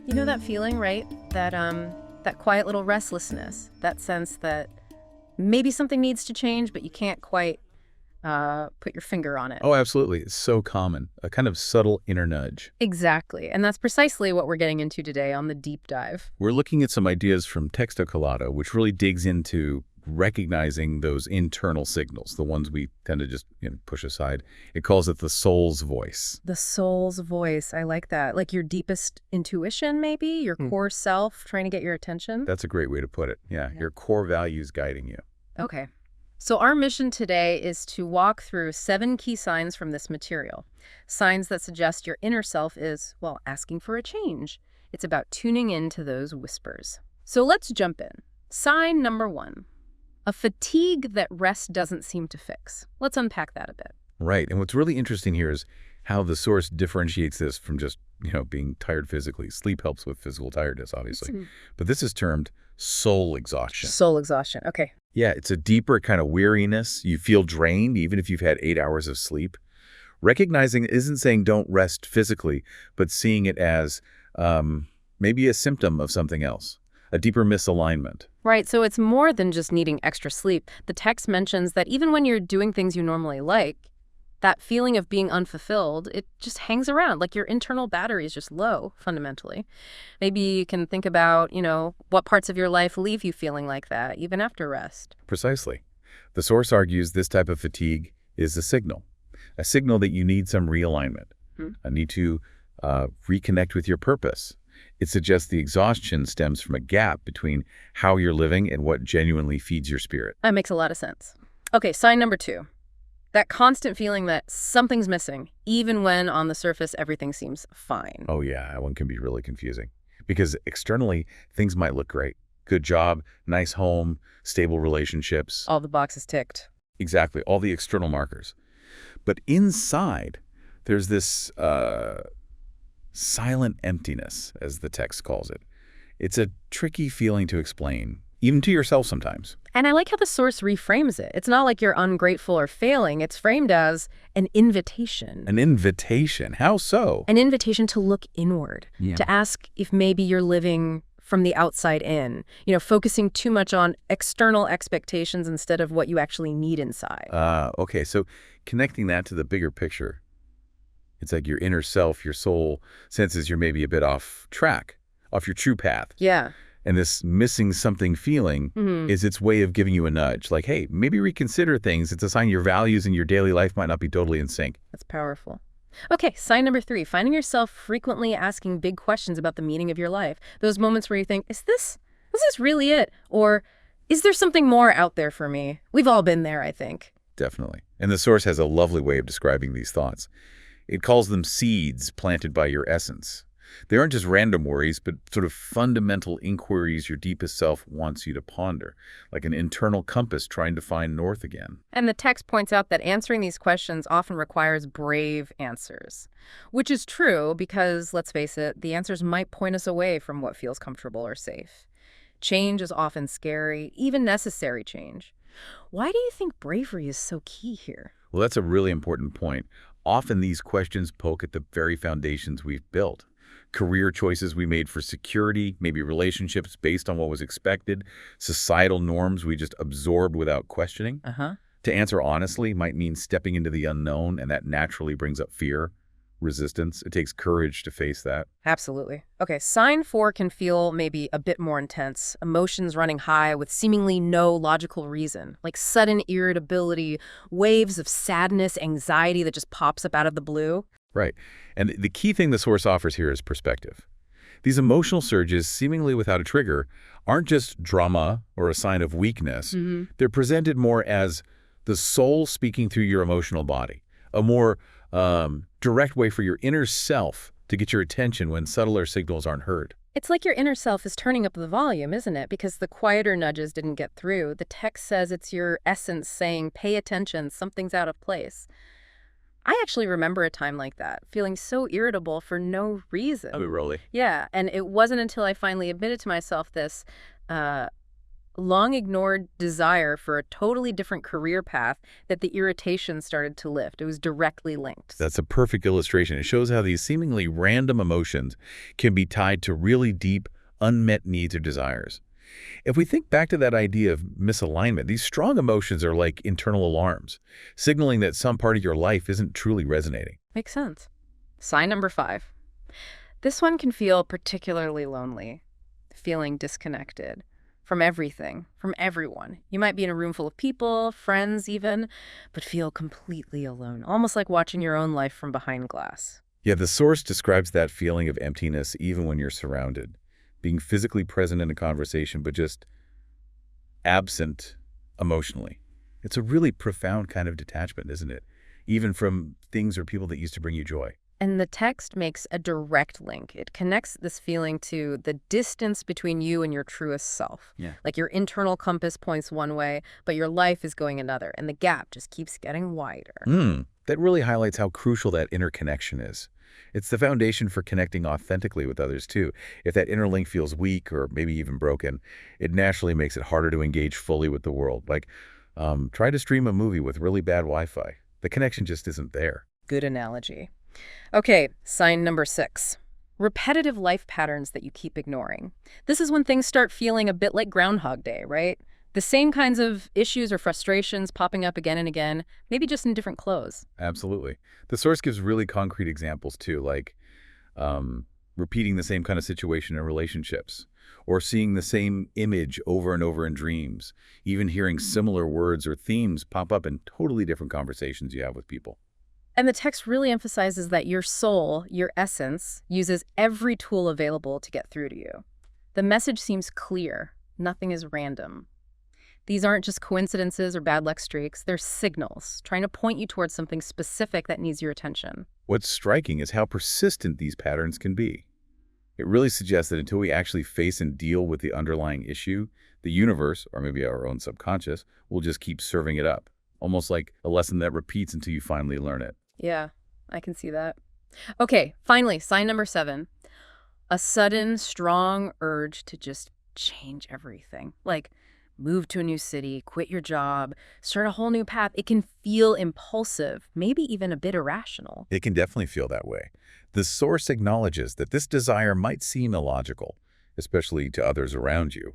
You know that feeling, right? That quiet little restlessness, that sense that maybe something needs to change, but you can't quite put your finger on it. Oh, absolutely. It's so common. A kind of subtle inner nudge. Exactly. And that's precisely what we're getting into today on the deep dive. We're looking at some ideas from Texto Colado, which really digs into recognizing those internal signals, the ones we tend to just push aside. It calls it the soul's voice. The soul's voice. I like that. Like your deepest intuition, maybe? Your core self trying to get your attention? That's a great way to put it. Yeah, your core values guiding you. Okay. So our mission today is to walk through 7 key signs from this material. Signs that suggest your inner self is, well, asking for a change. It's about tuning into those whispers. So let's jump in. Sign number 1. A fatigue that rest doesn't seem to fix. Let's unpack that a bit. Right. And what's really interesting here is how the source differentiates this from just, being tired physically. Sleep helps with physical tiredness, obviously. But this is termed soul exhaustion. Soul exhaustion. Okay. Yeah, it's a deeper kind of weariness. You feel drained even if you've had 8 hours of sleep. Recognizing it isn't saying don't rest physically, but seeing it as maybe a symptom of something else, a deeper misalignment. Right, so it's more than just needing extra sleep. The text mentions that even when you're doing things you normally like, that feeling of being unfulfilled, it just hangs around, like your internal battery is just low, fundamentally. Maybe you can think about, what parts of your life leave you feeling like that, even after rest. Precisely. The source argues this type of fatigue is a signal that you need some realignment, a need to reconnect with your purpose. It suggests the exhaustion stems from a gap between how you're living and what genuinely feeds your spirit. That makes a lot of sense. Okay, sign number 2. That constant feeling that something's missing, even when on the surface everything seems fine. Oh yeah, that one can be really confusing. Because externally, things might look great. Good job, nice home, stable relationships. All the boxes ticked. Exactly, all the external markers. But inside, there's this silent emptiness, as the text calls it. It's a tricky feeling to explain, even to yourself sometimes. And I like how the source reframes it. It's not like you're ungrateful or failing. It's framed as an invitation. An invitation? How so? An invitation to look inward, to ask if maybe you're living from the outside in, focusing too much on external expectations instead of what you actually need inside. Okay, so connecting that to the bigger picture, it's like your inner self, your soul, senses you're maybe a bit off track, off your true path. Yeah. And this missing something feeling is its way of giving you a nudge. Like, hey, maybe reconsider things. It's a sign your values in your daily life might not be totally in sync. That's powerful. Okay, sign number 3, finding yourself frequently asking big questions about the meaning of your life. Those moments where you think, is this really it? Or is there something more out there for me? We've all been there, I think. Definitely. And the source has a lovely way of describing these thoughts. It calls them seeds planted by your essence. They aren't just random worries, but sort of fundamental inquiries your deepest self wants you to ponder, like an internal compass trying to find north again. And the text points out that answering these questions often requires brave answers, which is true because, let's face it, the answers might point us away from what feels comfortable or safe. Change is often scary, even necessary change. Why do you think bravery is so key here? Well, that's a really important point. Often these questions poke at the very foundations we've built. Career choices we made for security, maybe relationships based on what was expected, societal norms we just absorbed without questioning. To answer honestly might mean stepping into the unknown, and that naturally brings up fear, resistance. It takes courage to face that. Absolutely. Okay, sign 4 can feel maybe a bit more intense, emotions running high with seemingly no logical reason, like sudden irritability, waves of sadness, anxiety that just pops up out of the blue. Right. And the key thing the source offers here is perspective. These emotional surges, seemingly without a trigger, aren't just drama or a sign of weakness. They're presented more as the soul speaking through your emotional body, a more direct way for your inner self to get your attention when subtler signals aren't heard. It's like your inner self is turning up the volume, isn't it? Because the quieter nudges didn't get through. The text says it's your essence saying, pay attention, something's out of place. I actually remember a time like that, feeling so irritable for no reason. Oh, really? Yeah, and it wasn't until I finally admitted to myself this, long ignored desire for a totally different career path that the irritation started to lift. It was directly linked. That's a perfect illustration. It shows how these seemingly random emotions can be tied to really deep, unmet needs or desires. If we think back to that idea of misalignment, these strong emotions are like internal alarms, signaling that some part of your life isn't truly resonating. Makes sense. Sign number 5. This one can feel particularly lonely, feeling disconnected from everything, from everyone. You might be in a room full of people, friends even, but feel completely alone, almost like watching your own life from behind glass. Yeah, the source describes that feeling of emptiness even when you're surrounded, being physically present in a conversation, but just absent emotionally. It's a really profound kind of detachment, isn't it? Even from things or people that used to bring you joy. And the text makes a direct link. It connects this feeling to the distance between you and your truest self. Yeah. Like your internal compass points one way, but your life is going another, and the gap just keeps getting wider. That really highlights how crucial that interconnection is. It's the foundation for connecting authentically with others, too. If that inner link feels weak or maybe even broken, it naturally makes it harder to engage fully with the world. Like, try to stream a movie with really bad Wi-Fi. The connection just isn't there. Good analogy. Okay, sign number 6. Repetitive life patterns that you keep ignoring. This is when things start feeling a bit like Groundhog Day, right? The same kinds of issues or frustrations popping up again and again, maybe just in different clothes. Absolutely. The source gives really concrete examples, too, like repeating the same kind of situation in relationships, or seeing the same image over and over in dreams, even hearing similar words or themes pop up in totally different conversations you have with people. And the text really emphasizes that your soul, your essence, uses every tool available to get through to you. The message seems clear. Nothing is random. These aren't just coincidences or bad luck streaks. They're signals, trying to point you towards something specific that needs your attention. What's striking is how persistent these patterns can be. It really suggests that until we actually face and deal with the underlying issue, the universe, or maybe our own subconscious, will just keep serving it up, almost like a lesson that repeats until you finally learn it. Yeah, I can see that. Okay, finally, sign number 7. A sudden, strong urge to just change everything. Like, move to a new city, quit your job, start a whole new path. It can feel impulsive, maybe even a bit irrational. It can definitely feel that way. The source acknowledges that this desire might seem illogical, especially to others around you,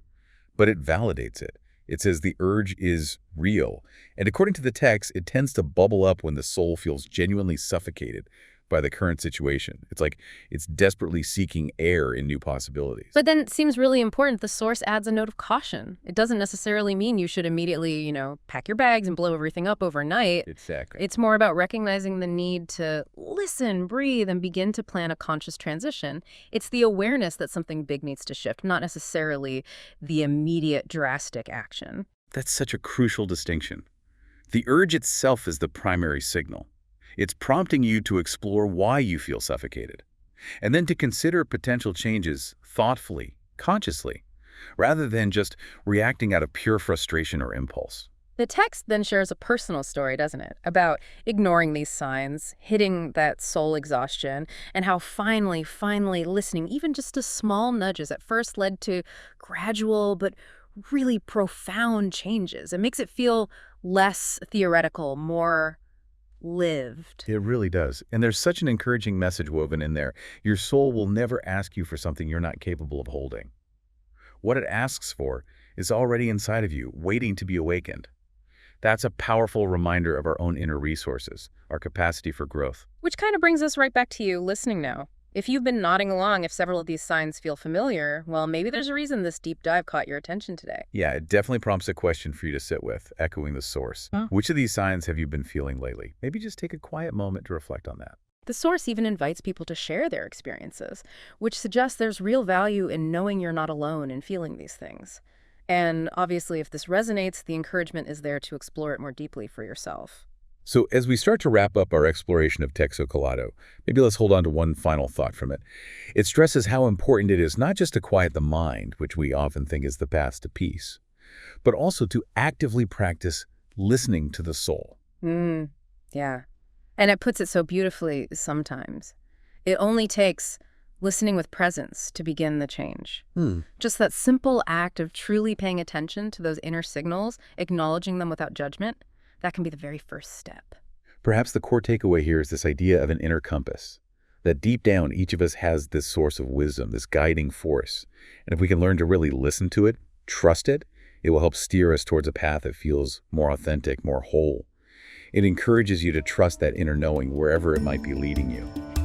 but it validates it. It says the urge is real, and according to the text, it tends to bubble up when the soul feels genuinely suffocated by the current situation. It's like it's desperately seeking air in new possibilities. But then it seems really important the source adds a note of caution. It doesn't necessarily mean you should immediately, pack your bags and blow everything up overnight. Exactly. It's more about recognizing the need to listen, breathe, and begin to plan a conscious transition. It's the awareness that something big needs to shift, not necessarily the immediate drastic action. That's such a crucial distinction. The urge itself is the primary signal. It's prompting you to explore why you feel suffocated, and then to consider potential changes thoughtfully, consciously, rather than just reacting out of pure frustration or impulse. The text then shares a personal story, doesn't it, about ignoring these signs, hitting that soul exhaustion, and how finally listening, even just to small nudges at first led to gradual but really profound changes. It makes it feel less theoretical, more lived. It really does. And there's such an encouraging message woven in there. Your soul will never ask you for something you're not capable of holding. What it asks for is already inside of you, waiting to be awakened. That's a powerful reminder of our own inner resources, our capacity for growth. Which kind of brings us right back to you listening now. If you've been nodding along, if several of these signs feel familiar, well, maybe there's a reason this deep dive caught your attention today. Yeah, it definitely prompts a question for you to sit with, echoing the source. Huh? Which of these signs have you been feeling lately? Maybe just take a quiet moment to reflect on that. The source even invites people to share their experiences, which suggests there's real value in knowing you're not alone in feeling these things. And obviously, if this resonates, the encouragement is there to explore it more deeply for yourself. So as we start to wrap up our exploration of Texo Colado, maybe let's hold on to one final thought from it. It stresses how important it is not just to quiet the mind, which we often think is the path to peace, but also to actively practice listening to the soul. Yeah. And it puts it so beautifully sometimes. It only takes listening with presence to begin the change. Hmm. Just that simple act of truly paying attention to those inner signals, acknowledging them without judgment, that can be the very first step. Perhaps the core takeaway here is this idea of an inner compass, that deep down each of us has this source of wisdom, this guiding force. And if we can learn to really listen to it, trust it, it will help steer us towards a path that feels more authentic, more whole. It encourages you to trust that inner knowing wherever it might be leading you.